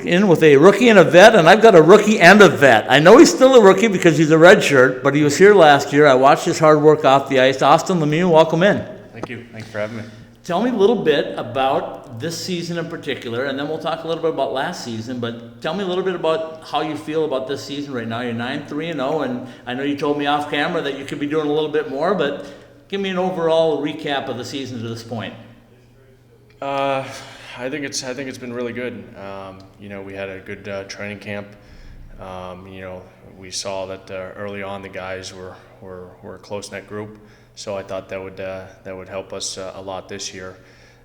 In with a rookie and a vet, and I've got a rookie and a vet. I know he's still a rookie because he's a red shirt, but he was here last year. I watched his hard work off the ice. Austin Lemieux, welcome in. Thank you. Thanks for having me. Tell me a little bit about this season in particular, and then we'll talk a little bit about last season, but tell me a little bit about how you feel about this season right now. You're 9-3-0, and I know you told me off camera that you could be doing a little bit more, but give me an overall recap of the season to this point. I think it's been really good. We had a good training camp. We saw that early on the guys were a close-knit group, so I thought that would help us a lot this year.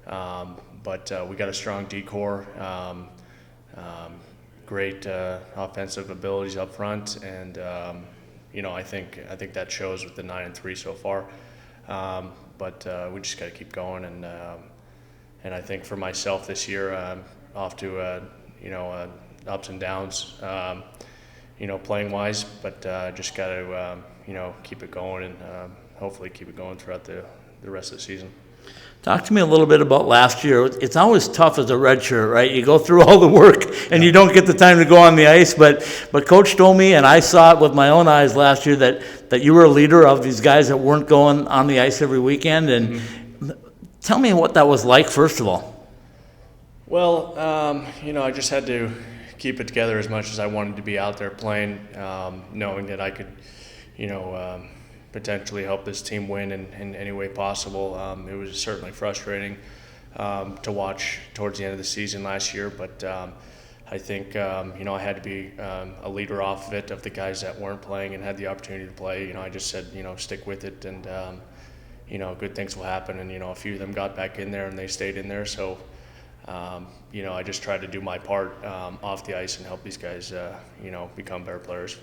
But we got a strong D-core, great offensive abilities up front, and I think that shows with the 9-3 so far. But we just got to keep going, and I think for myself this year, off to ups and downs, playing wise, but just got to keep it going and hopefully keep it going throughout the rest of the season. Talk to me a little bit about last year. It's always tough as a redshirt, right? You go through all the work and you don't get the time to go on the ice, but Coach told me, and I saw it with my own eyes last year, that you were a leader of these guys that weren't going on the ice every weekend. And tell me what that was like, first of all. Well, I just had to keep it together as much as I wanted to be out there playing, knowing that I could, potentially help this team win in any way possible. It was certainly frustrating to watch towards the end of the season last year, but I think, I had to be a leader off of it, of the guys that weren't playing and had the opportunity to play. I just said, stick with it, and good things will happen. And a few of them got back in there and they stayed in there. So I just tried to do my part off the ice and help these guys become better players.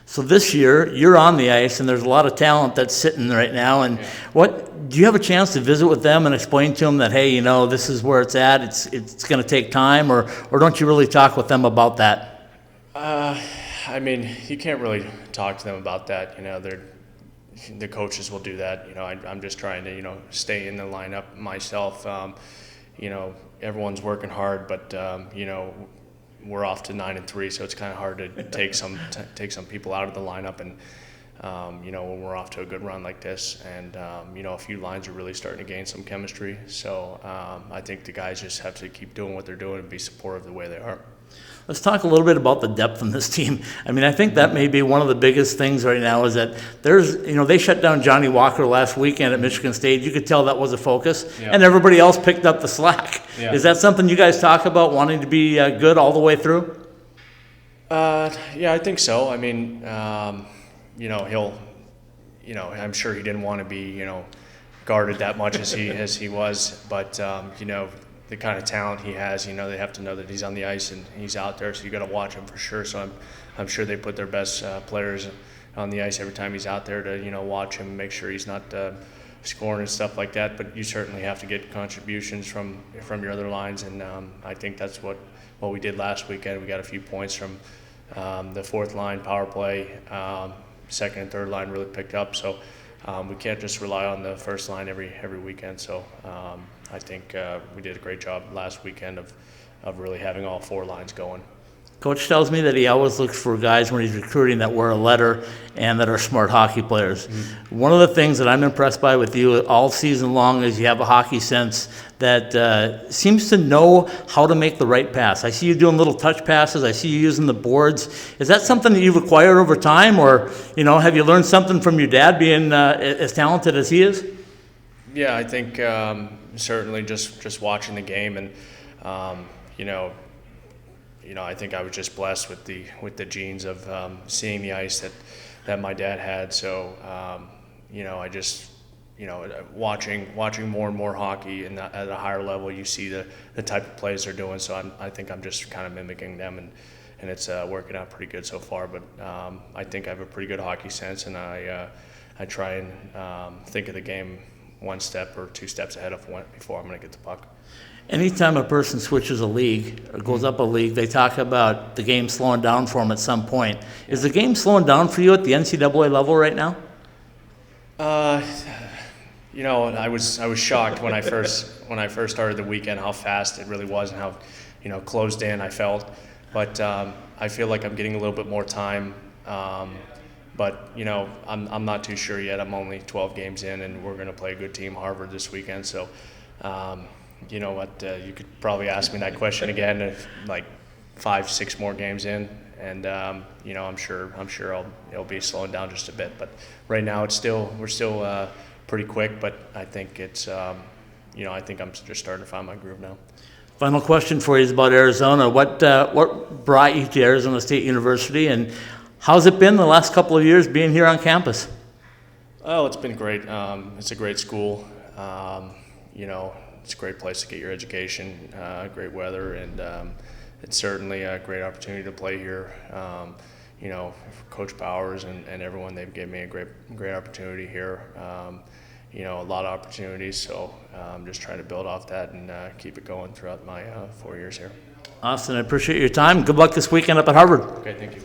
So this year you're on the ice and there's a lot of talent that's sitting right now, and what do you have a chance to visit with them and explain to them that, hey, this is where it's at, it's going to take time, or don't you really talk with them about that? You can't really talk to them about that. The coaches will do that. I'm just trying to, stay in the lineup myself. Everyone's working hard, but, we're off to 9-3, so it's kind of hard to take some people out of the lineup. And, when we're off to a good run like this, and, a few lines are really starting to gain some chemistry. So I think the guys just have to keep doing what they're doing and be supportive the way they are. Let's talk a little bit about the depth in this team. I think that may be one of the biggest things right now is that they shut down Johnny Walker last weekend at Michigan State. You could tell that was a focus, and everybody else picked up the slack. Yeah. Is that something you guys talk about, wanting to be good all the way through? Yeah, I think so. He'll, I'm sure he didn't want to be, guarded that much as he was, but the kind of talent he has, they have to know that he's on the ice and he's out there, so you got to watch him for sure. So I'm sure they put their best players on the ice every time he's out there to watch him, make sure he's not scoring and stuff like that. But you certainly have to get contributions from your other lines, and I think that's what we did last weekend. We got a few points from the fourth line power play. Second and third line really picked up, so we can't just rely on the first line every weekend. So I think we did a great job last weekend of really having all four lines going. Coach tells me that he always looks for guys when he's recruiting that wear a letter and that are smart hockey players. Mm-hmm. One of the things that I'm impressed by with you all season long is you have a hockey sense that seems to know how to make the right pass. I see you doing little touch passes. I see you using the boards. Is that something that you've acquired over time, or have you learned something from your dad being as talented as he is? Yeah, I think certainly just watching the game, and I think I was just blessed with the genes of seeing the ice that my dad had. So I just watching more and more hockey and at a higher level, you see the type of plays they're doing. So I think I'm just kind of mimicking them, and it's working out pretty good so far. But I think I have a pretty good hockey sense, and I try and think of the game one step or two steps ahead of before I'm going to get the puck. Anytime a person switches a league or goes up a league, they talk about the game slowing down for them at some point. Is the game slowing down for you at the NCAA level right now? I was shocked when I first started the weekend how fast it really was and how closed in I felt. but I feel like I'm getting a little bit more time. But I'm not too sure yet. I'm only 12 games in, and we're going to play a good team, Harvard, this weekend. So, you know what? You could probably ask me that question again if like 5-6 more games in, and I'm sure it'll be slowing down just a bit. But right now, we're still pretty quick. But I think it's I think I'm just starting to find my groove now. Final question for you is about Arizona. What brought you to Arizona State University, and how's it been the last couple of years being here on campus? Oh, it's been great. It's a great school. It's a great place to get your education, great weather, and it's certainly a great opportunity to play here. Coach Powers and everyone, they've given me a great opportunity here. A lot of opportunities, so I'm just trying to build off that and keep it going throughout my 4 years here. Austin, I appreciate your time. Good luck this weekend up at Harvard. Okay, thank you.